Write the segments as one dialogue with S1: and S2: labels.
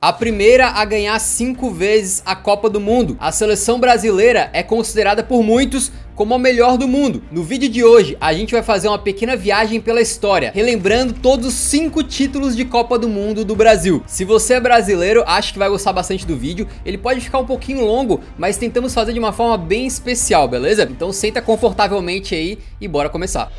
S1: a primeira a ganhar 5 vezes a Copa do Mundo. A seleção brasileira é considerada por muitos como a melhor do mundo. No vídeo de hoje, a gente vai fazer uma pequena viagem pela história, relembrando todos os 5 títulos de Copa do Mundo do Brasil. Se você é brasileiro, acho que vai gostar bastante do vídeo. Ele pode ficar um pouquinho longo, mas tentamos fazer de uma forma bem especial, beleza? Então senta confortavelmente aí e bora começar.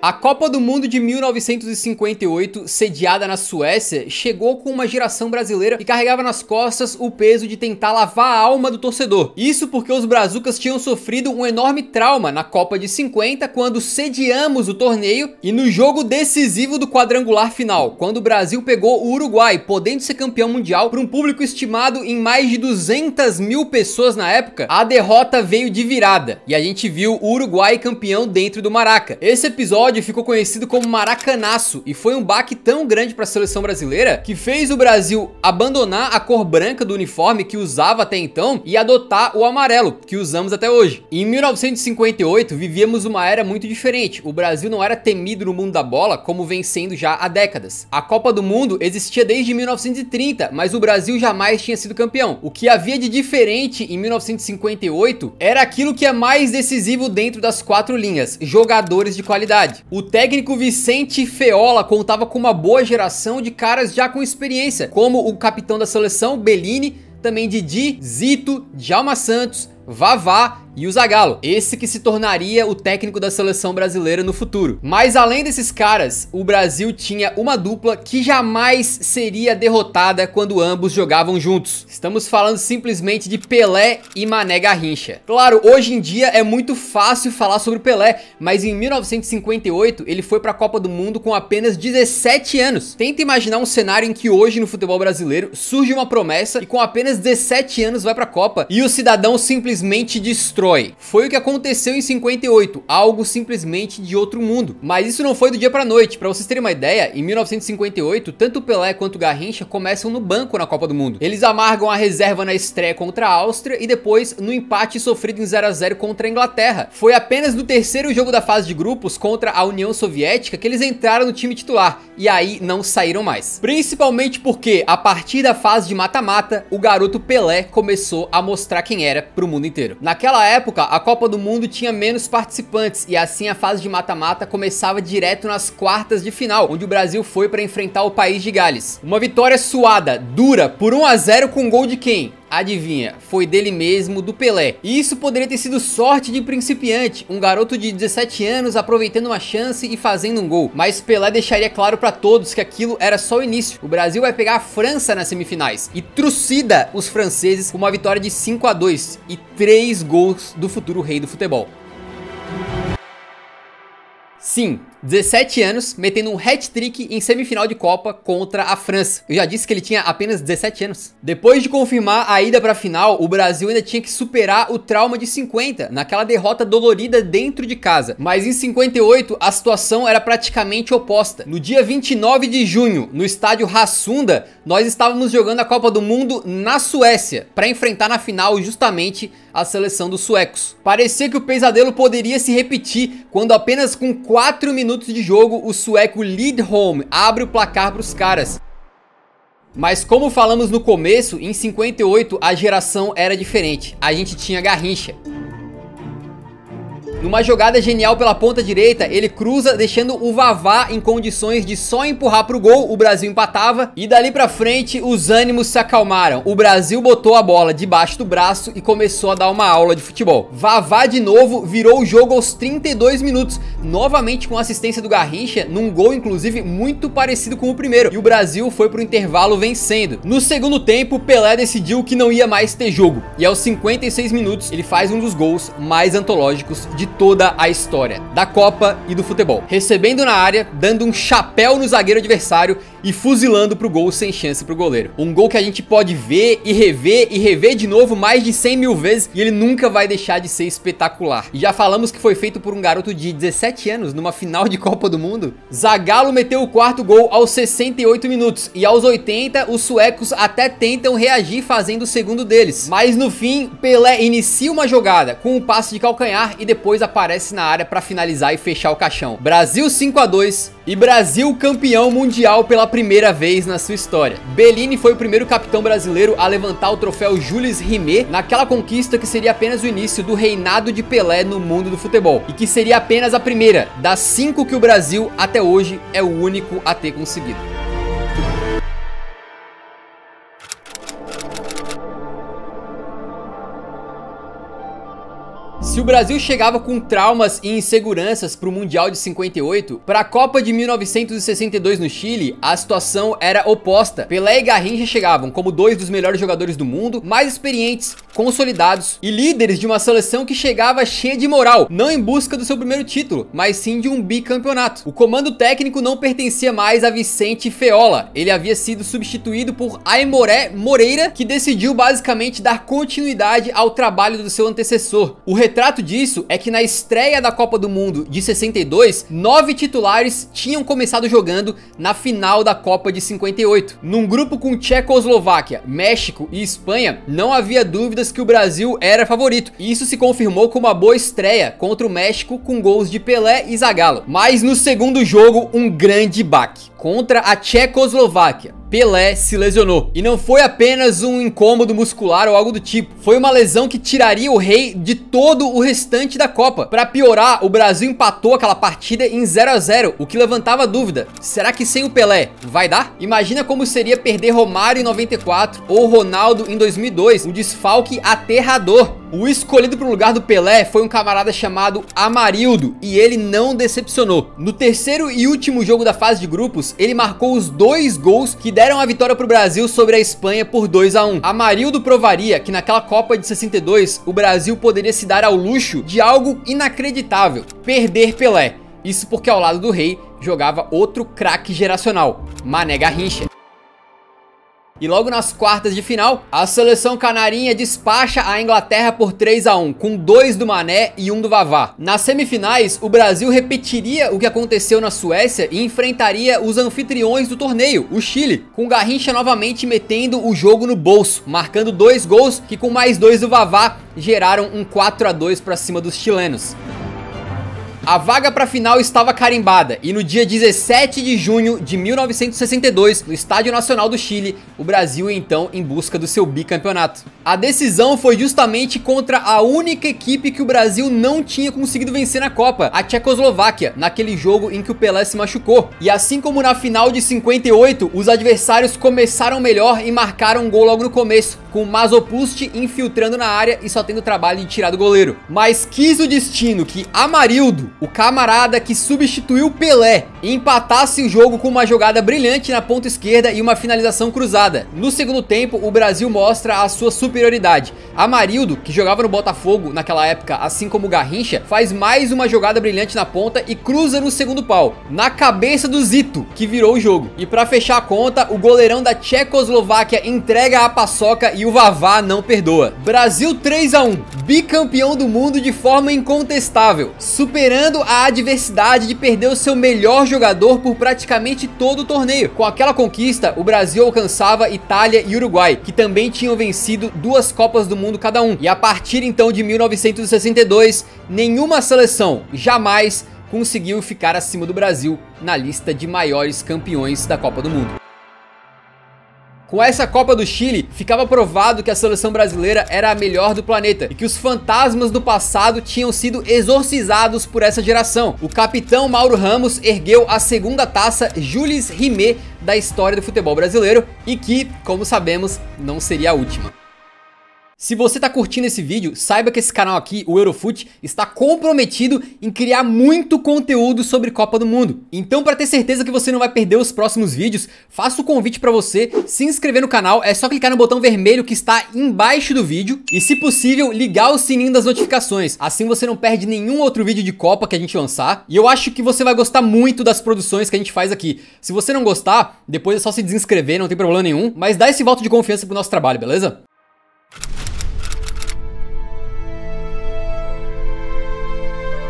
S1: A Copa do Mundo de 1958, sediada na Suécia, chegou com uma geração brasileira que carregava nas costas o peso de tentar lavar a alma do torcedor. Isso porque os brazucas tinham sofrido um enorme trauma na Copa de 50, quando sediamos o torneio, e no jogo decisivo do quadrangular final, quando o Brasil pegou o Uruguai, podendo ser campeão mundial, para um público estimado em mais de 200 mil pessoas na época. A derrota veio de virada, e a gente viu o Uruguai campeão dentro do Maraca. Esse episódio ficou conhecido como Maracanaço e foi um baque tão grande para a seleção brasileira que fez o Brasil abandonar a cor branca do uniforme que usava até então e adotar o amarelo que usamos até hoje. Em 1958 vivíamos uma era muito diferente. O Brasil não era temido no mundo da bola como vem sendo já há décadas. A Copa do Mundo existia desde 1930, mas o Brasil jamais tinha sido campeão. O que havia de diferente em 1958 era aquilo que é mais decisivo dentro das 4 linhas: jogadores de qualidade. O técnico Vicente Feola contava com uma boa geração de caras já com experiência, como o capitão da seleção, Bellini, também Didi, Zito, Djalma Santos, Vavá e o Zagallo, esse que se tornaria o técnico da seleção brasileira no futuro. Mas além desses caras, o Brasil tinha uma dupla que jamais seria derrotada quando ambos jogavam juntos. Estamos falando simplesmente de Pelé e Mané Garrincha. Claro, hoje em dia é muito fácil falar sobre Pelé, mas em 1958 ele foi para a Copa do Mundo com apenas 17 anos. Tenta imaginar um cenário em que hoje no futebol brasileiro surge uma promessa e com apenas 17 anos vai para a Copa e o cidadão simplesmente destrói. Foi o que aconteceu em 58, algo simplesmente de outro mundo. Mas isso não foi do dia pra noite. Pra vocês terem uma ideia, em 1958, tanto o Pelé quanto o Garrincha começam no banco na Copa do Mundo. Eles amargam a reserva na estreia contra a Áustria e depois no empate sofrido em 0 a 0 contra a Inglaterra. Foi apenas no terceiro jogo da fase de grupos contra a União Soviética que eles entraram no time titular e aí não saíram mais. Principalmente porque a partir da fase de mata-mata, o garoto Pelé começou a mostrar quem era pro mundo inteiro. Naquela época, a Copa do Mundo tinha menos participantes e assim a fase de mata-mata começava direto nas quartas de final, onde o Brasil foi para enfrentar o País de Gales. Uma vitória suada, dura, por 1 a 0 com gol de quem? Adivinha, foi dele mesmo, do Pelé. E isso poderia ter sido sorte de principiante, um garoto de 17 anos aproveitando uma chance e fazendo um gol. Mas Pelé deixaria claro pra todos que aquilo era só o início. O Brasil vai pegar a França nas semifinais e trucida os franceses com uma vitória de 5 a 2 e 3 gols do futuro rei do futebol. Sim, 17 anos, metendo um hat-trick em semifinal de Copa contra a França. Eu já disse que ele tinha apenas 17 anos. Depois de confirmar a ida para a final, o Brasil ainda tinha que superar o trauma de 50, naquela derrota dolorida dentro de casa. Mas em 58, a situação era praticamente oposta. No dia 29 de junho, no estádio Rassunda, nós estávamos jogando a Copa do Mundo na Suécia, para enfrentar na final justamente a seleção dos suecos. Parecia que o pesadelo poderia se repetir, quando apenas com 4 minutos de jogo, o sueco Lidholm abre o placar para os caras. Mas como falamos no começo, em 58 a geração era diferente. A gente tinha Garrincha. Numa jogada genial pela ponta direita, ele cruza, deixando o Vavá em condições de só empurrar pro gol, o Brasil empatava. E dali pra frente, os ânimos se acalmaram. O Brasil botou a bola debaixo do braço e começou a dar uma aula de futebol. Vavá de novo virou o jogo aos 32 minutos, novamente com assistência do Garrincha, num gol inclusive muito parecido com o primeiro. E o Brasil foi pro intervalo vencendo. No segundo tempo, Pelé decidiu que não ia mais ter jogo. E aos 56 minutos, ele faz um dos gols mais antológicos de toda a história da Copa e do futebol, recebendo na área, dando um chapéu no zagueiro adversário e fuzilando pro gol sem chance pro goleiro. Um gol que a gente pode ver e rever de novo mais de 100 mil vezes e ele nunca vai deixar de ser espetacular. E já falamos que foi feito por um garoto de 17 anos numa final de Copa do Mundo. Zagallo meteu o quarto gol aos 68 minutos e aos 80 os suecos até tentam reagir fazendo o segundo deles. Mas no fim, Pelé inicia uma jogada com um passe de calcanhar e depois aparece na área para finalizar e fechar o caixão. Brasil 5-2 e Brasil campeão mundial pela primeira vez na sua história. Bellini foi o primeiro capitão brasileiro a levantar o troféu Jules Rimet naquela conquista que seria apenas o início do reinado de Pelé no mundo do futebol e que seria apenas a primeira das 5 que o Brasil até hoje é o único a ter conseguido. Se o Brasil chegava com traumas e inseguranças para o Mundial de 58, para a Copa de 1962 no Chile, a situação era oposta. Pelé e Garrincha chegavam como dois dos melhores jogadores do mundo, mais experientes, consolidados e líderes de uma seleção que chegava cheia de moral, não em busca do seu primeiro título, mas sim de um bicampeonato. O comando técnico não pertencia mais a Vicente Feola, ele havia sido substituído por Aimoré Moreira, que decidiu basicamente dar continuidade ao trabalho do seu antecessor. O retrato disso é que na estreia da Copa do Mundo de 62, 9 titulares tinham começado jogando na final da Copa de 58. Num grupo com Tchecoslováquia, México e Espanha, não havia dúvidas que o Brasil era favorito. E isso se confirmou com uma boa estreia contra o México com gols de Pelé e Zagallo. Mas no segundo jogo, um grande baque. Contra a Tchecoslováquia, Pelé se lesionou. E não foi apenas um incômodo muscular ou algo do tipo. Foi uma lesão que tiraria o rei de todo o restante da Copa. Para piorar, o Brasil empatou aquela partida em 0-0, o que levantava a dúvida. Será que sem o Pelé vai dar? Imagina como seria perder Romário em 94 ou Ronaldo em 2002. Um desfalque aterrador. O escolhido para o lugar do Pelé foi um camarada chamado Amarildo e ele não decepcionou. No terceiro e último jogo da fase de grupos, ele marcou os 2 gols que deram a vitória para o Brasil sobre a Espanha por 2-1. Amarildo provaria que naquela Copa de 62 o Brasil poderia se dar ao luxo de algo inacreditável: perder Pelé. Isso porque ao lado do rei jogava outro craque geracional, Mané Garrincha. E logo nas quartas de final, a seleção canarinha despacha a Inglaterra por 3-1, com 2 do Mané e 1 do Vavá. Nas semifinais, o Brasil repetiria o que aconteceu na Suécia e enfrentaria os anfitriões do torneio, o Chile, com Garrincha novamente metendo o jogo no bolso, marcando 2 gols que com mais 2 do Vavá geraram um 4-2 para cima dos chilenos. A vaga para a final estava carimbada e no dia 17 de junho de 1962, no Estádio Nacional do Chile, o Brasil ia então em busca do seu bicampeonato. A decisão foi justamente contra a única equipe que o Brasil não tinha conseguido vencer na Copa, a Tchecoslováquia, naquele jogo em que o Pelé se machucou. E assim como na final de 58, os adversários começaram melhor e marcaram um gol logo no começo, com o Masopust infiltrando na área e só tendo o trabalho de tirar do goleiro. Mas quis o destino que Amarildo, o camarada que substituiu Pelé, empatasse o jogo com uma jogada brilhante na ponta esquerda e uma finalização cruzada. No segundo tempo, o Brasil mostra a sua superioridade. Amarildo, que jogava no Botafogo naquela época, assim como Garrincha, faz mais uma jogada brilhante na ponta e cruza no segundo pau, na cabeça do Zito, que virou o jogo. E pra fechar a conta, o goleirão da Tchecoslováquia entrega a paçoca e o Vavá não perdoa. Brasil 3-1, bicampeão do mundo de forma incontestável, superando a adversidade de perder o seu melhor jogador por praticamente todo o torneio. Com aquela conquista, o Brasil alcançava Itália e Uruguai, que também tinham vencido 2 Copas do Mundo cada um. E a partir então de 1962, nenhuma seleção jamais conseguiu ficar acima do Brasil na lista de maiores campeões da Copa do Mundo. Com essa Copa do Chile, ficava provado que a seleção brasileira era a melhor do planeta e que os fantasmas do passado tinham sido exorcizados por essa geração. O capitão Mauro Ramos ergueu a 2ª taça Jules Rimet da história do futebol brasileiro e que, como sabemos, não seria a última. Se você tá curtindo esse vídeo, saiba que esse canal aqui, o Eurofut, está comprometido em criar muito conteúdo sobre Copa do Mundo. Então, para ter certeza que você não vai perder os próximos vídeos, faço o convite para você se inscrever no canal. É só clicar no botão vermelho que está embaixo do vídeo e, se possível, ligar o sininho das notificações. Assim você não perde nenhum outro vídeo de Copa que a gente lançar. E eu acho que você vai gostar muito das produções que a gente faz aqui. Se você não gostar, depois é só se desinscrever, não tem problema nenhum. Mas dá esse voto de confiança pro nosso trabalho, beleza?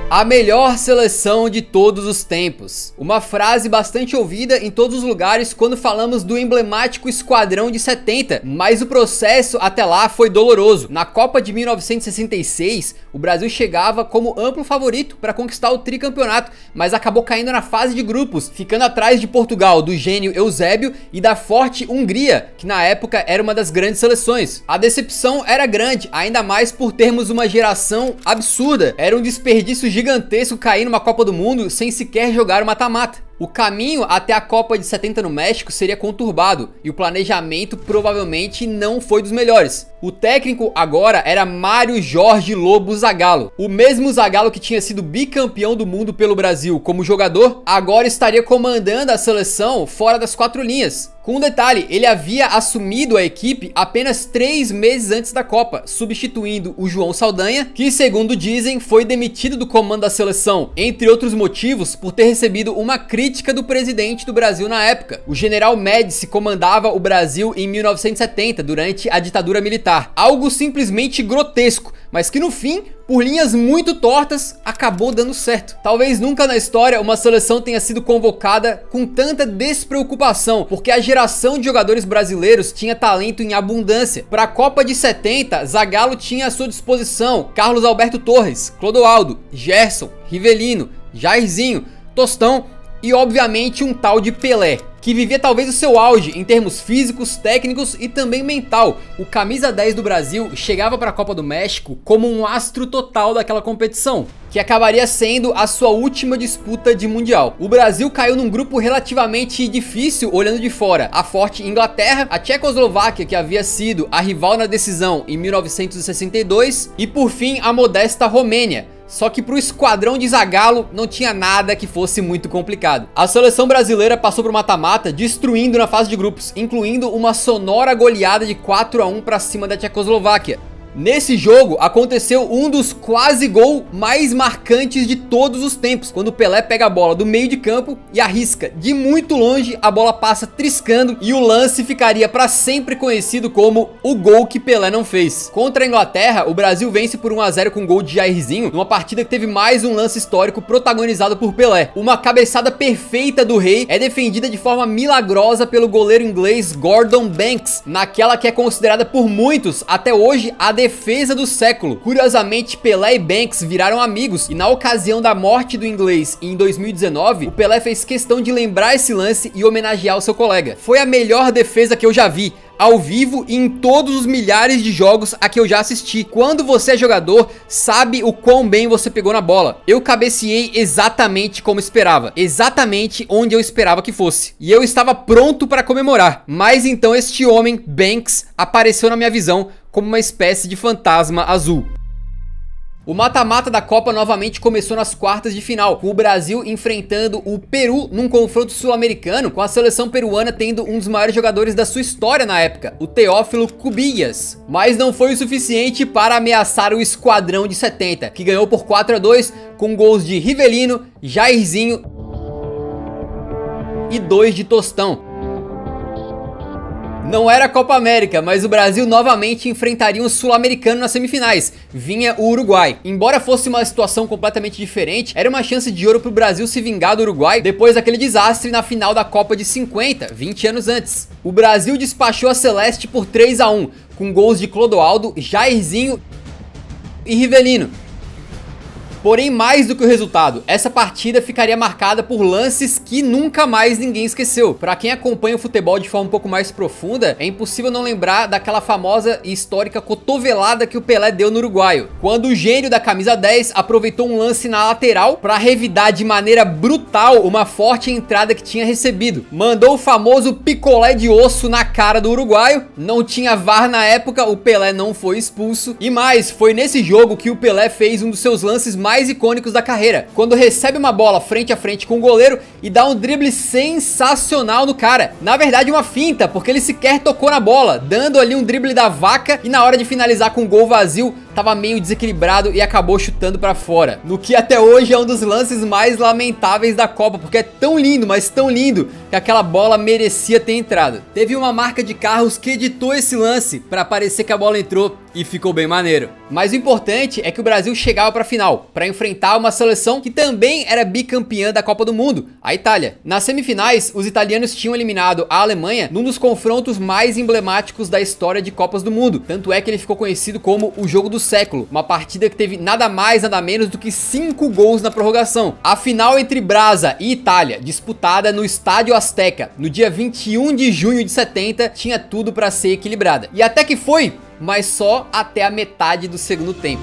S1: A melhor seleção de todos os tempos. Uma frase bastante ouvida em todos os lugares quando falamos do emblemático Esquadrão de 70, mas o processo até lá foi doloroso. Na Copa de 1966, o Brasil chegava como amplo favorito para conquistar o tricampeonato, mas acabou caindo na fase de grupos, ficando atrás de Portugal, do gênio Eusébio, e da forte Hungria, que na época era uma das grandes seleções. A decepção era grande, ainda mais por termos uma geração absurda. Era um desperdício gigantesco cair numa Copa do Mundo sem sequer jogar o mata-mata. O caminho até a Copa de 70 no México seria conturbado e o planejamento provavelmente não foi dos melhores. O técnico agora era Mário Jorge Lobo Zagallo. O mesmo Zagallo que tinha sido bicampeão do mundo pelo Brasil como jogador, agora estaria comandando a seleção fora das quatro linhas. Com um detalhe, ele havia assumido a equipe apenas 3 meses antes da Copa, substituindo o João Saldanha, que, segundo dizem, foi demitido do comando da seleção, entre outros motivos, por ter recebido uma crítica do presidente do Brasil na época. O general Médici comandava o Brasil em 1970, durante a ditadura militar. Algo simplesmente grotesco, mas que no fim, por linhas muito tortas, acabou dando certo. Talvez nunca na história uma seleção tenha sido convocada com tanta despreocupação, porque a geração de jogadores brasileiros tinha talento em abundância. Para a Copa de 70, Zagallo tinha à sua disposição Carlos Alberto Torres, Clodoaldo, Gerson, Rivelino, Jairzinho, Tostão e obviamente um tal de Pelé, que vivia talvez o seu auge em termos físicos, técnicos e também mental. O camisa 10 do Brasil chegava para a Copa do México como um astro total daquela competição, que acabaria sendo a sua última disputa de mundial. O Brasil caiu num grupo relativamente difícil olhando de fora. A forte Inglaterra, a Tchecoslováquia, que havia sido a rival na decisão em 1962, e por fim a modesta Romênia. Só que pro esquadrão de Zagallo não tinha nada que fosse muito complicado. A seleção brasileira passou pro mata-mata, destruindo na fase de grupos, incluindo uma sonora goleada de 4-1 pra cima da Tchecoslováquia. Nesse jogo aconteceu um dos quase gol mais marcantes de todos os tempos, quando o Pelé pega a bola do meio de campo e arrisca de muito longe, a bola passa triscando e o lance ficaria para sempre conhecido como o gol que Pelé não fez. Contra a Inglaterra, o Brasil vence por 1-0 com gol de Jairzinho, numa partida que teve mais um lance histórico protagonizado por Pelé. Uma cabeçada perfeita do Rei é defendida de forma milagrosa pelo goleiro inglês Gordon Banks, naquela que é considerada por muitos até hoje a defesa do século. Curiosamente, Pelé e Banks viraram amigos e na ocasião da morte do inglês em 2019, o Pelé fez questão de lembrar esse lance e homenagear o seu colega. Foi a melhor defesa que eu já vi, ao vivo e em todos os milhares de jogos a que eu já assisti. Quando você é jogador, sabe o quão bem você pegou na bola. Eu cabeceei exatamente como esperava, exatamente onde eu esperava que fosse, e eu estava pronto para comemorar. Mas então este homem, Banks, apareceu na minha visão como uma espécie de fantasma azul. O mata-mata da Copa novamente começou nas quartas de final, com o Brasil enfrentando o Peru num confronto sul-americano, com a seleção peruana tendo um dos maiores jogadores da sua história na época, o Teófilo Cubillas. Mas não foi o suficiente para ameaçar o esquadrão de 70, que ganhou por 4-2, com gols de Rivelino, Jairzinho e 2 de Tostão. Não era a Copa América, mas o Brasil novamente enfrentaria um sul-americano nas semifinais. Vinha o Uruguai. Embora fosse uma situação completamente diferente, era uma chance de ouro pro Brasil se vingar do Uruguai depois daquele desastre na final da Copa de 50, 20 anos antes. O Brasil despachou a Celeste por 3-1, com gols de Clodoaldo, Jairzinho e Rivelino. Porém, mais do que o resultado, essa partida ficaria marcada por lances que nunca mais ninguém esqueceu. Pra quem acompanha o futebol de forma um pouco mais profunda, é impossível não lembrar daquela famosa e histórica cotovelada que o Pelé deu no uruguaio, quando o gênio da camisa 10 aproveitou um lance na lateral para revidar de maneira brutal uma forte entrada que tinha recebido. Mandou o famoso picolé de osso na cara do uruguaio, não tinha VAR na época, o Pelé não foi expulso, e mais, foi nesse jogo que o Pelé fez um dos seus lances mais icônicos da carreira, quando recebe uma bola frente a frente com o goleiro e dá um drible sensacional no cara. Na verdade, uma finta, porque ele sequer tocou na bola, dando ali um drible da vaca, e na hora de finalizar com um gol vazio, tava meio desequilibrado e acabou chutando pra fora. No que até hoje é um dos lances mais lamentáveis da Copa, porque é tão lindo, mas tão lindo, que aquela bola merecia ter entrado. Teve uma marca de carros que editou esse lance pra parecer que a bola entrou e ficou bem maneiro. Mas o importante é que o Brasil chegava pra final, pra enfrentar uma seleção que também era bicampeã da Copa do Mundo, a Itália. Nas semifinais, os italianos tinham eliminado a Alemanha num dos confrontos mais emblemáticos da história de Copas do Mundo. Tanto é que ele ficou conhecido como o jogo do século, uma partida que teve nada mais nada menos do que 5 gols na prorrogação. A final entre Brasa e Itália, disputada no Estádio Azteca, no dia 21 de junho de 70, tinha tudo pra ser equilibrada. E até que foi, mas só até a metade do segundo tempo.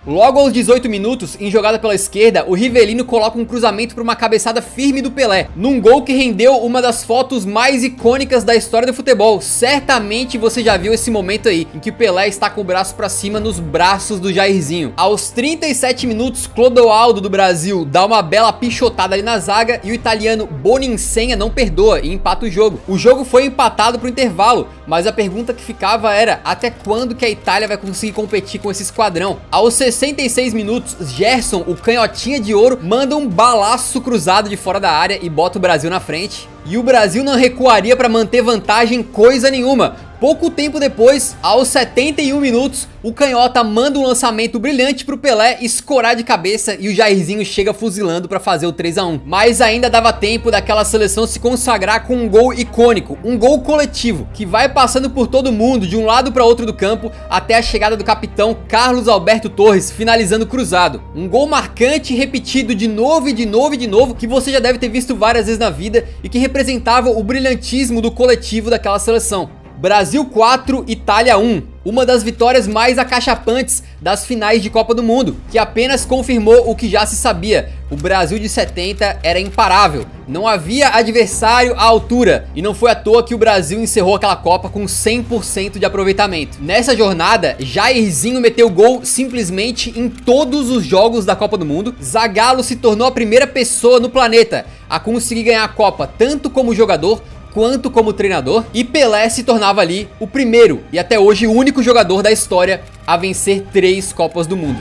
S1: Logo aos 18 minutos, em jogada pela esquerda, o Rivelino coloca um cruzamento para uma cabeçada firme do Pelé, num gol que rendeu uma das fotos mais icônicas da história do futebol. Certamente você já viu esse momento aí, em que o Pelé está com o braço para cima nos braços do Jairzinho. Aos 37 minutos, Clodoaldo do Brasil dá uma bela pichotada ali na zaga e o italiano Boninsenha não perdoa e empata o jogo. O jogo foi empatado pro intervalo, mas a pergunta que ficava era: até quando que a Itália vai conseguir competir com esse esquadrão? Aos 66 minutos, Gerson, o canhotinha de ouro, manda um balaço cruzado de fora da área e bota o Brasil na frente. E o Brasil não recuaria para manter vantagem coisa nenhuma. Pouco tempo depois, aos 71 minutos, o canhota manda um lançamento brilhante pro Pelé escorar de cabeça e o Jairzinho chega fuzilando para fazer o 3 a 1. Mas ainda dava tempo daquela seleção se consagrar com um gol icônico, um gol coletivo, que vai passando por todo mundo, de um lado para outro do campo, até a chegada do capitão Carlos Alberto Torres, finalizando cruzado. Um gol marcante, repetido de novo e de novo e de novo, que você já deve ter visto várias vezes na vida e que representava o brilhantismo do coletivo daquela seleção. Brasil 4, Itália 1. Uma das vitórias mais acachapantes das finais de Copa do Mundo, que apenas confirmou o que já se sabia. O Brasil de 70 era imparável, não havia adversário à altura, e não foi à toa que o Brasil encerrou aquela Copa com 100% de aproveitamento. Nessa jornada, Jairzinho meteu gol simplesmente em todos os jogos da Copa do Mundo. Zagallo se tornou a primeira pessoa no planeta a conseguir ganhar a Copa, tanto como jogador quanto como treinador, e Pelé se tornava ali o primeiro e até hoje o único jogador da história a vencer 3 Copas do Mundo.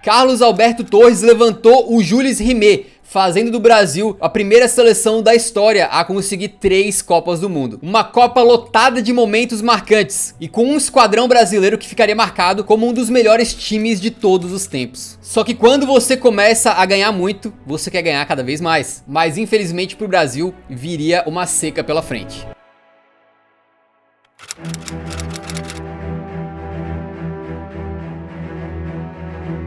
S1: Carlos Alberto Torres levantou o Jules Rimet, fazendo do Brasil a primeira seleção da história a conseguir 3 Copas do Mundo. Uma Copa lotada de momentos marcantes e com um esquadrão brasileiro que ficaria marcado como um dos melhores times de todos os tempos. Só que quando você começa a ganhar muito, você quer ganhar cada vez mais. Mas infelizmente para o Brasil viria uma seca pela frente.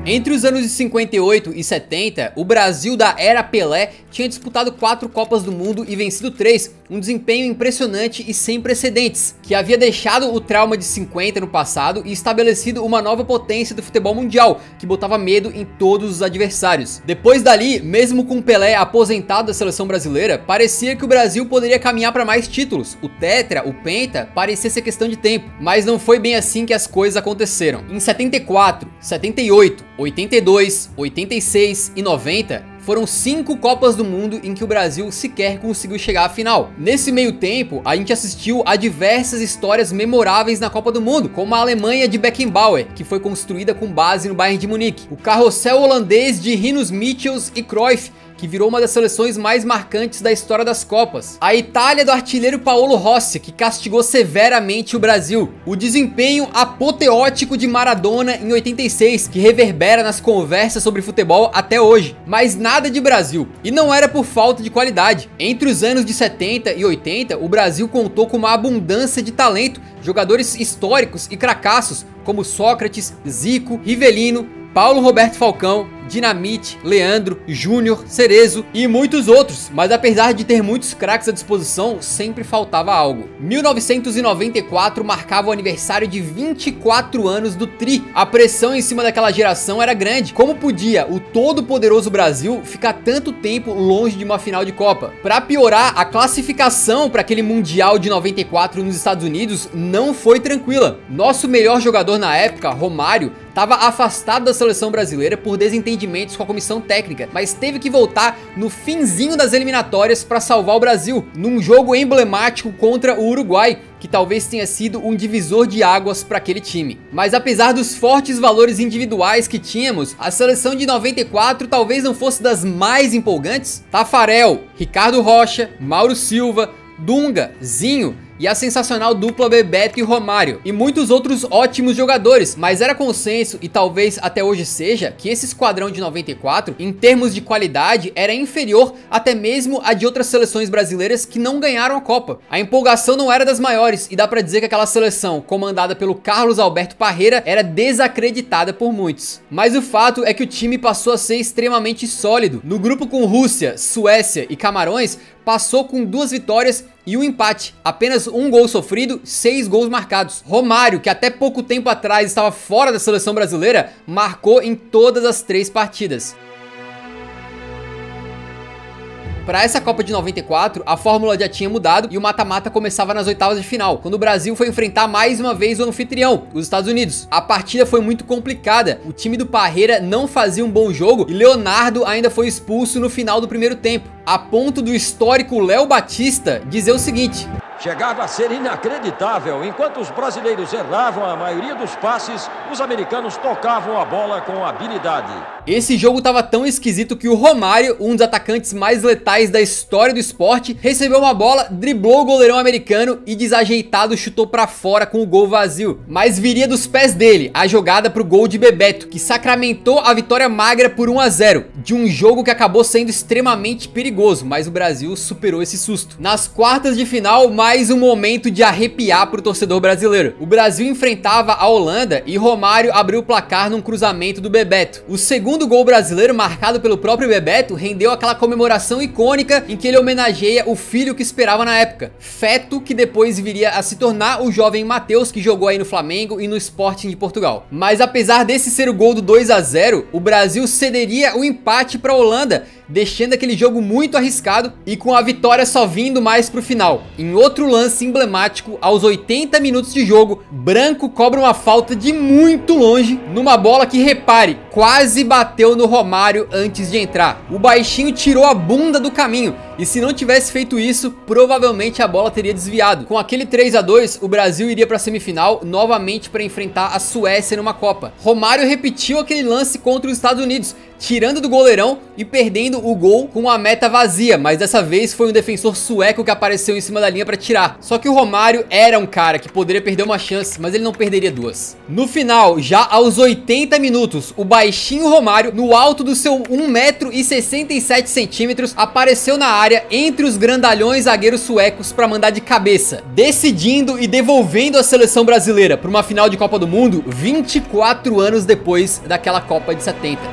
S1: Entre os anos de 58 e 70, o Brasil da era Pelé tinha disputado 4 Copas do Mundo e vencido 3, um desempenho impressionante e sem precedentes, que havia deixado o trauma de 50 no passado e estabelecido uma nova potência do futebol mundial, que botava medo em todos os adversários. Depois dali, mesmo com Pelé aposentado da seleção brasileira, parecia que o Brasil poderia caminhar para mais títulos. O tetra, o penta, parecia ser questão de tempo, mas não foi bem assim que as coisas aconteceram. Em 74, 78, 82, 86 e 90, foram 5 Copas do Mundo em que o Brasil sequer conseguiu chegar à final. Nesse meio tempo, a gente assistiu a diversas histórias memoráveis na Copa do Mundo, como a Alemanha de Beckenbauer, que foi construída com base no Bayern de Munique, o carrossel holandês de Rinus Michels e Cruyff, que virou uma das seleções mais marcantes da história das Copas. A Itália do artilheiro Paolo Rossi, que castigou severamente o Brasil. O desempenho apoteótico de Maradona em 86, que reverbera nas conversas sobre futebol até hoje. Mas nada de Brasil. E não era por falta de qualidade. Entre os anos de 70 e 80, o Brasil contou com uma abundância de talento, jogadores históricos e cracassos, como Sócrates, Zico, Rivelino, Paulo Roberto Falcão, Dinamite, Leandro, Júnior, Cerezo e muitos outros, mas apesar de ter muitos craques à disposição, sempre faltava algo. 1994 marcava o aniversário de 24 anos do Tri. A pressão em cima daquela geração era grande. Como podia o todo-poderoso Brasil ficar tanto tempo longe de uma final de Copa? Para piorar, a classificação para aquele Mundial de 94 nos Estados Unidos não foi tranquila. Nosso melhor jogador na época, Romário, estava afastado da seleção brasileira por desentendimentos com a comissão técnica, mas teve que voltar no finzinho das eliminatórias para salvar o Brasil, num jogo emblemático contra o Uruguai, que talvez tenha sido um divisor de águas para aquele time. Mas apesar dos fortes valores individuais que tínhamos, a seleção de 94 talvez não fosse das mais empolgantes. Tafarel, Ricardo Rocha, Mauro Silva, Dunga, Zinho e a sensacional dupla Bebeto e Romário, e muitos outros ótimos jogadores, mas era consenso, e talvez até hoje seja, que esse esquadrão de 94, em termos de qualidade, era inferior até mesmo a de outras seleções brasileiras que não ganharam a Copa. A empolgação não era das maiores, e dá pra dizer que aquela seleção, comandada pelo Carlos Alberto Parreira, era desacreditada por muitos. Mas o fato é que o time passou a ser extremamente sólido. No grupo com Rússia, Suécia e Camarões, passou com 2 vitórias e um empate, apenas um gol sofrido, 6 gols marcados. Romário, que até pouco tempo atrás estava fora da seleção brasileira, marcou em todas as 3 partidas. Para essa Copa de 94, a fórmula já tinha mudado e o mata-mata começava nas oitavas de final, quando o Brasil foi enfrentar mais uma vez o anfitrião, os Estados Unidos. A partida foi muito complicada, o time do Parreira não fazia um bom jogo e Leonardo ainda foi expulso no final do primeiro tempo, a ponto do histórico Léo Batista dizer o seguinte:
S2: chegava a ser inacreditável. Enquanto os brasileiros erravam a maioria dos passes, os americanos tocavam a bola com habilidade.
S1: Esse jogo tava tão esquisito que o Romário, um dos atacantes mais letais da história do esporte, recebeu uma bola, driblou o goleirão americano e desajeitado chutou pra fora com o gol vazio. Mas viria dos pés dele a jogada pro gol de Bebeto, que sacramentou a vitória magra por 1 a 0, de um jogo que acabou sendo extremamente perigoso, mas o Brasil superou esse susto. Nas quartas de final, mais um momento de arrepiar pro torcedor brasileiro. O Brasil enfrentava a Holanda e Romário abriu o placar num cruzamento do Bebeto. O segundo gol brasileiro, marcado pelo próprio Bebeto, rendeu aquela comemoração icônica em que ele homenageia o filho que esperava na época, feto que depois viria a se tornar o jovem Matheus, que jogou aí no Flamengo e no Sporting de Portugal. Mas apesar desse ser o gol do 2 a 0, o Brasil cederia o empate para a Holanda, deixando aquele jogo muito arriscado e com a vitória só vindo mais pro final. Em outro lance emblemático, aos 80 minutos de jogo, Branco cobra uma falta de muito longe, numa bola que, repare, quase bateu no Romário antes de entrar. O baixinho tirou a bunda do caminho, e se não tivesse feito isso, provavelmente a bola teria desviado. Com aquele 3 a 2, o Brasil iria para a semifinal novamente para enfrentar a Suécia numa Copa. Romário repetiu aquele lance contra os Estados Unidos, tirando do goleirão e perdendo o gol com a meta vazia, mas dessa vez foi um defensor sueco que apareceu em cima da linha para tirar. Só que o Romário era um cara que poderia perder uma chance, mas ele não perderia 2. No final, já aos 80 minutos, o baixinho Romário, no alto do seu 1,67 m, apareceu na área entre os grandalhões zagueiros suecos para mandar de cabeça, decidindo e devolvendo a seleção brasileira para uma final de Copa do Mundo 24 anos depois daquela Copa de 70.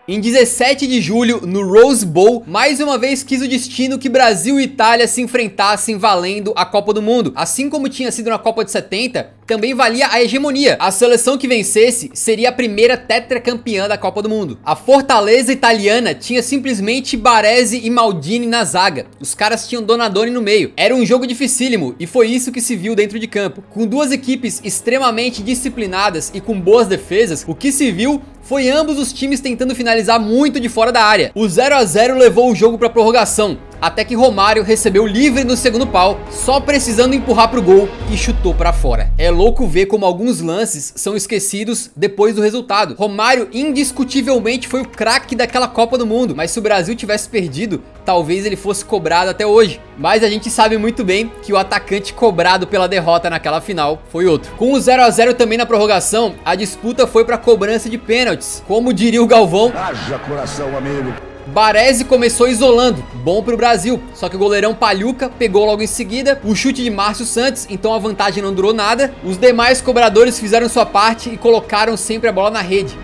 S1: Em 17 de julho, no Rose Bowl, mais uma vez quis o destino que Brasil e Itália se enfrentassem valendo a Copa do Mundo. Assim como tinha sido na Copa de 70, também valia a hegemonia. A seleção que vencesse seria a primeira tetracampeã da Copa do Mundo. A fortaleza italiana tinha simplesmente Baresi e Maldini na zaga. Os caras tinham Donadoni no meio. Era um jogo dificílimo e foi isso que se viu dentro de campo. Com duas equipes extremamente disciplinadas e com boas defesas, o que se viu foi ambos os times tentando finalizar muito de fora da área. O 0 a 0 levou o jogo para prorrogação, até que Romário recebeu livre no segundo pau, só precisando empurrar pro gol e chutou para fora. É louco ver como alguns lances são esquecidos depois do resultado. Romário indiscutivelmente foi o craque daquela Copa do Mundo, mas se o Brasil tivesse perdido, talvez ele fosse cobrado até hoje. Mas a gente sabe muito bem que o atacante cobrado pela derrota naquela final foi outro. Com o 0 a 0 também na prorrogação, a disputa foi para cobrança de pênaltis. Como diria o Galvão,
S3: haja coração, amigo.
S1: Baresi começou isolando, bom pro Brasil, só que o goleirão Pagliuca pegou logo em seguida, o chute de Márcio Santos, então a vantagem não durou nada. Os demais cobradores fizeram sua parte e colocaram sempre a bola na rede,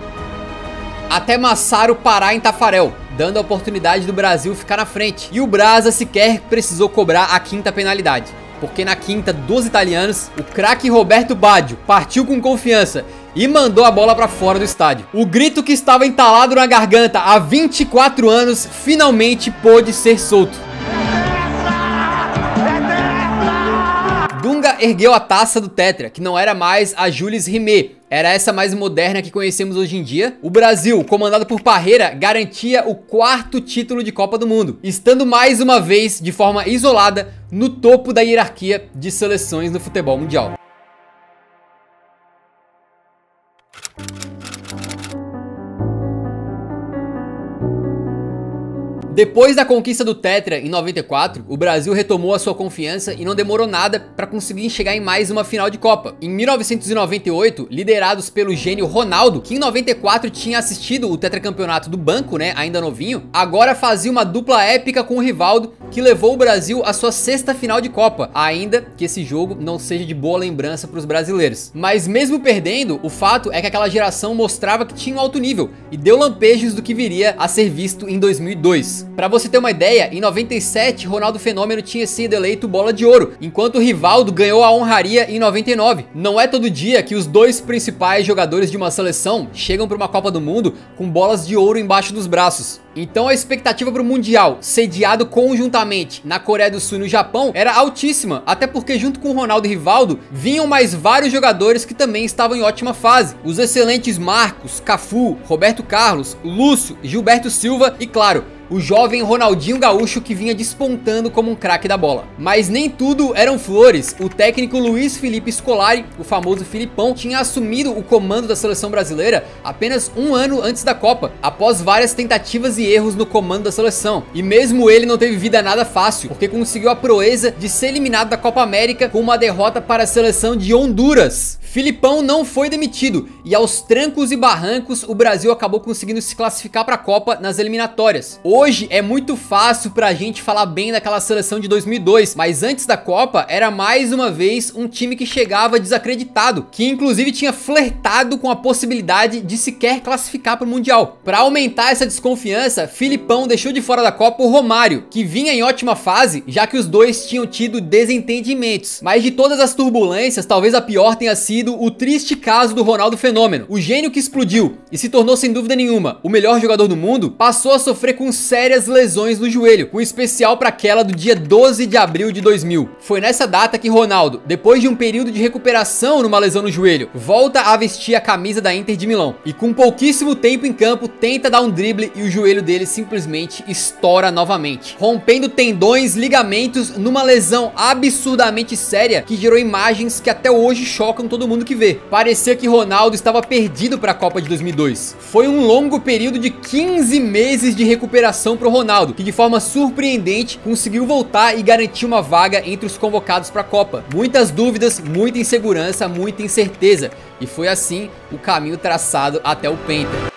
S1: até Massaro parar em Tafarel, dando a oportunidade do Brasil ficar na frente. E o Brasa sequer precisou cobrar a quinta penalidade, porque na quinta dos italianos, o craque Roberto Baggio partiu com confiança e mandou a bola pra fora do estádio. O grito que estava entalado na garganta há 24 anos finalmente pôde ser solto. Dunga ergueu a taça do Tetra, que não era mais a Jules Rimet, era essa mais moderna que conhecemos hoje em dia. O Brasil, comandado por Parreira, garantia o 4º título de Copa do Mundo, estando mais uma vez, de forma isolada, no topo da hierarquia de seleções no futebol mundial. Depois da conquista do Tetra em 94, o Brasil retomou a sua confiança e não demorou nada para conseguir chegar em mais uma final de Copa. Em 1998, liderados pelo gênio Ronaldo, que em 94 tinha assistido o tetracampeonato do banco, né, ainda novinho, agora fazia uma dupla épica com o Rivaldo, que levou o Brasil à sua 6ª final de Copa, ainda que esse jogo não seja de boa lembrança para os brasileiros. Mas mesmo perdendo, o fato é que aquela geração mostrava que tinha um alto nível e deu lampejos do que viria a ser visto em 2002. Pra você ter uma ideia, em 97, Ronaldo Fenômeno tinha sido eleito bola de ouro, enquanto o Rivaldo ganhou a honraria em 99. Não é todo dia que os dois principais jogadores de uma seleção chegam para uma Copa do Mundo com bolas de ouro embaixo dos braços. Então a expectativa para o Mundial, sediado conjuntamente na Coreia do Sul e no Japão, era altíssima, até porque junto com Ronaldo e Rivaldo, vinham mais vários jogadores que também estavam em ótima fase. Os excelentes Marcos, Cafu, Roberto Carlos, Lúcio, Gilberto Silva e, claro, o jovem Ronaldinho Gaúcho, que vinha despontando como um craque da bola. Mas nem tudo eram flores. O técnico Luiz Felipe Scolari, o famoso Filipão, tinha assumido o comando da seleção brasileira apenas um ano antes da Copa, após várias tentativas e erros no comando da seleção. E mesmo ele não teve vida nada fácil, porque conseguiu a proeza de ser eliminado da Copa América com uma derrota para a seleção de Honduras. Filipão não foi demitido e aos trancos e barrancos o Brasil acabou conseguindo se classificar para a Copa nas eliminatórias. Hoje é muito fácil pra gente falar bem daquela seleção de 2002, mas antes da Copa era mais uma vez um time que chegava desacreditado, que inclusive tinha flertado com a possibilidade de sequer classificar para o Mundial. Para aumentar essa desconfiança, Filipão deixou de fora da Copa o Romário, que vinha em ótima fase, já que os dois tinham tido desentendimentos. Mas de todas as turbulências, talvez a pior tenha sido o triste caso do Ronaldo Fenômeno. O gênio que explodiu e se tornou sem dúvida nenhuma o melhor jogador do mundo, passou a sofrer com sérias lesões no joelho, com especial para aquela do dia 12 de abril de 2000. Foi nessa data que Ronaldo, depois de um período de recuperação numa lesão no joelho, volta a vestir a camisa da Inter de Milão e com pouquíssimo tempo em campo tenta dar um drible e o joelho dele simplesmente estoura novamente, rompendo tendões, ligamentos, numa lesão absurdamente séria que gerou imagens que até hoje chocam todo mundo que vê. Parecia que Ronaldo estava perdido para a Copa de 2002. Foi um longo período de 15 meses de recuperação para o Ronaldo, que de forma surpreendente conseguiu voltar e garantir uma vaga entre os convocados para a Copa. Muitas dúvidas, muita insegurança, muita incerteza, e foi assim o caminho traçado até o Penta.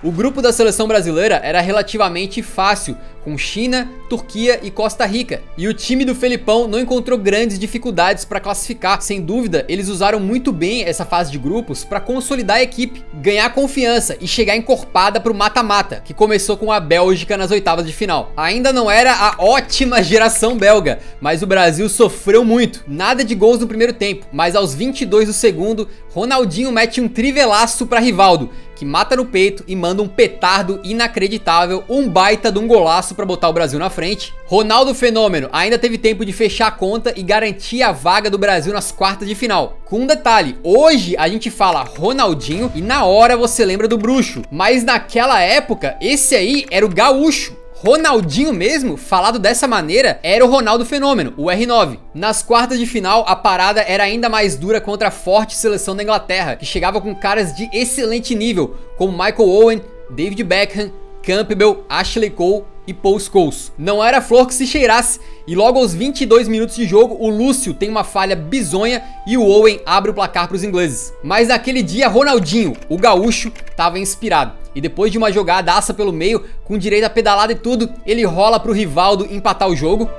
S1: O grupo da seleção brasileira era relativamente fácil, com China, Turquia e Costa Rica. E o time do Felipão não encontrou grandes dificuldades para classificar. Sem dúvida, eles usaram muito bem essa fase de grupos para consolidar a equipe, ganhar confiança e chegar encorpada para o mata-mata, que começou com a Bélgica nas oitavas de final. Ainda não era a ótima geração belga, mas o Brasil sofreu muito. Nada de gols no primeiro tempo, mas aos 22 do segundo, Ronaldinho mete um trivelaço para Rivaldo, que mata no peito e manda um petardo inacreditável, um baita de um golaço para botar o Brasil na frente. Ronaldo Fenômeno ainda teve tempo de fechar a conta e garantir a vaga do Brasil nas quartas de final. Com um detalhe, hoje a gente fala Ronaldinho e na hora você lembra do bruxo, mas naquela época esse aí era o gaúcho. Ronaldinho mesmo, falado dessa maneira, era o Ronaldo Fenômeno, o R9. Nas quartas de final, a parada era ainda mais dura contra a forte seleção da Inglaterra, que chegava com caras de excelente nível, como Michael Owen, David Beckham, Campbell, Ashley Cole e Paul Scholes. Não era flor que se cheirasse, e logo aos 22 minutos de jogo, o Lúcio tem uma falha bizonha e o Owen abre o placar para os ingleses. Mas naquele dia, Ronaldinho, o gaúcho, estava inspirado. E depois de uma jogadaça pelo meio, com direito a pedalada e tudo, ele rola pro Rivaldo empatar o jogo.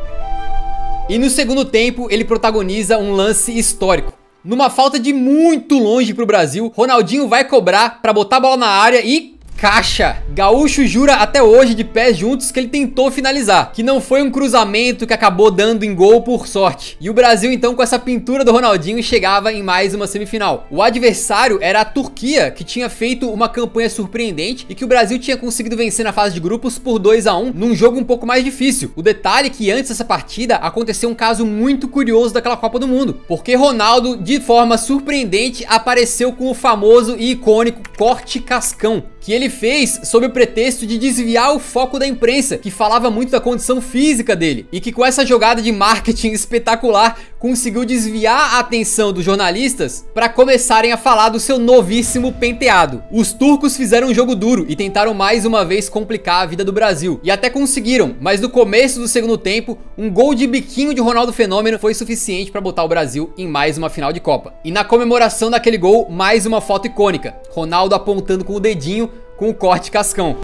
S1: E no segundo tempo, ele protagoniza um lance histórico. Numa falta de muito longe pro Brasil, Ronaldinho vai cobrar pra botar a bola na área e... caixa! Gaúcho jura até hoje de pés juntos que ele tentou finalizar, que não foi um cruzamento que acabou dando em gol por sorte. E o Brasil então, com essa pintura do Ronaldinho, chegava em mais uma semifinal. O adversário era a Turquia, que tinha feito uma campanha surpreendente e que o Brasil tinha conseguido vencer na fase de grupos por 2-1 num jogo um pouco mais difícil. O detalhe é que antes dessa partida aconteceu um caso muito curioso daquela Copa do Mundo, porque Ronaldo, de forma surpreendente, apareceu com o famoso e icônico corte cascão, que ele fez sob o pretexto de desviar o foco da imprensa, que falava muito da condição física dele, e que com essa jogada de marketing espetacular conseguiu desviar a atenção dos jornalistas para começarem a falar do seu novíssimo penteado. Os turcos fizeram um jogo duro e tentaram mais uma vez complicar a vida do Brasil, e até conseguiram, mas no começo do segundo tempo, um gol de biquinho de Ronaldo Fenômeno foi suficiente para botar o Brasil em mais uma final de Copa. E na comemoração daquele gol, mais uma foto icônica, Ronaldo apontando com o dedinho com o corte cascão.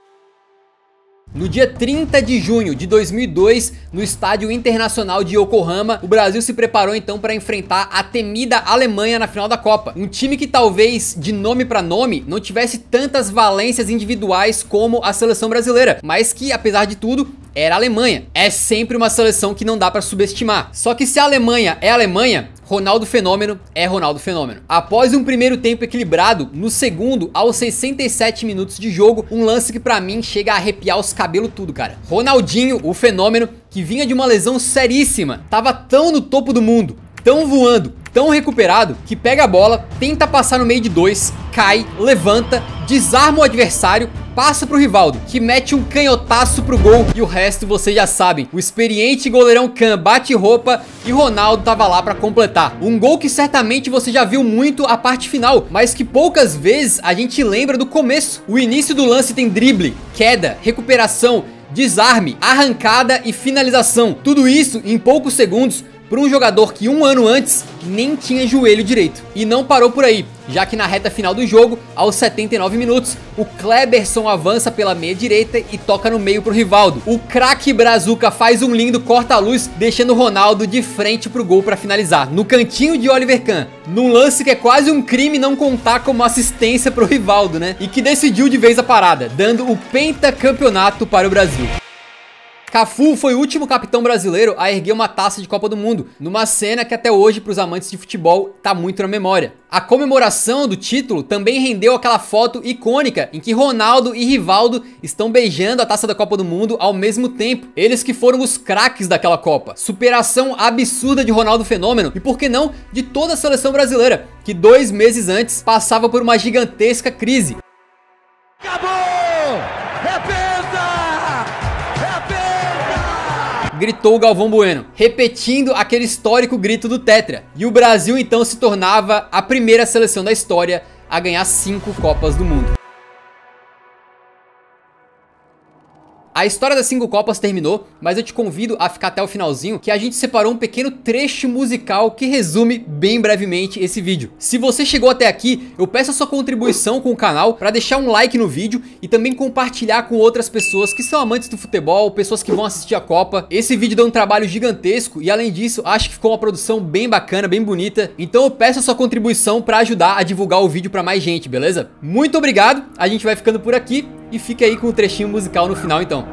S1: No dia 30 de junho de 2002, no Estádio Internacional de Yokohama, o Brasil se preparou então para enfrentar a temida Alemanha na final da Copa. Um time que talvez, de nome para nome, não tivesse tantas valências individuais como a seleção brasileira, mas que, apesar de tudo, era a Alemanha. É sempre uma seleção que não dá para subestimar. Só que se a Alemanha é a Alemanha, Ronaldo Fenômeno é Ronaldo Fenômeno. Após um primeiro tempo equilibrado, no segundo, aos 67 minutos de jogo, um lance que pra mim chega a arrepiar os cabelos tudo, cara. Ronaldinho, o Fenômeno, que vinha de uma lesão seríssima, tava tão no topo do mundo, tão voando, tão recuperado, que pega a bola, tenta passar no meio de dois, cai, levanta, desarma o adversário, passa pro Rivaldo, que mete um canhotaço pro gol, e o resto vocês já sabem. O experiente goleirão Kahn bate roupa e Ronaldo tava lá pra completar. Um gol que certamente você já viu muito a parte final, mas que poucas vezes a gente lembra do começo. O início do lance tem drible, queda, recuperação, desarme, arrancada e finalização. Tudo isso em poucos segundos, para um jogador que um ano antes nem tinha joelho direito. E não parou por aí, já que na reta final do jogo, aos 79 minutos, o Kleberson avança pela meia direita e toca no meio pro Rivaldo. O craque Brazuca faz um lindo corta-luz, deixando o Ronaldo de frente pro gol para finalizar, no cantinho de Oliver Kahn, num lance que é quase um crime não contar como assistência pro Rivaldo, né? E que decidiu de vez a parada, dando o pentacampeonato para o Brasil. Cafu foi o último capitão brasileiro a erguer uma taça de Copa do Mundo, numa cena que até hoje para os amantes de futebol tá muito na memória. A comemoração do título também rendeu aquela foto icônica em que Ronaldo e Rivaldo estão beijando a taça da Copa do Mundo ao mesmo tempo. Eles que foram os craques daquela Copa. Superação absurda de Ronaldo Fenômeno e, por que não, de toda a seleção brasileira, que 2 meses antes passava por uma gigantesca crise.
S2: Acabou!
S1: Gritou o Galvão Bueno, repetindo aquele histórico grito do Tetra. E o Brasil então se tornava a primeira seleção da história a ganhar 5 Copas do Mundo. A história das 5 Copas terminou, mas eu te convido a ficar até o finalzinho, que a gente separou um pequeno trecho musical que resume bem brevemente esse vídeo. Se você chegou até aqui, eu peço a sua contribuição com o canal para deixar um like no vídeo e também compartilhar com outras pessoas que são amantes do futebol, pessoas que vão assistir a Copa. Esse vídeo deu um trabalho gigantesco e, além disso, acho que ficou uma produção bem bacana, bem bonita. Então eu peço a sua contribuição para ajudar a divulgar o vídeo para mais gente, beleza? Muito obrigado, a gente vai ficando por aqui e fica aí com o trechinho musical no final então.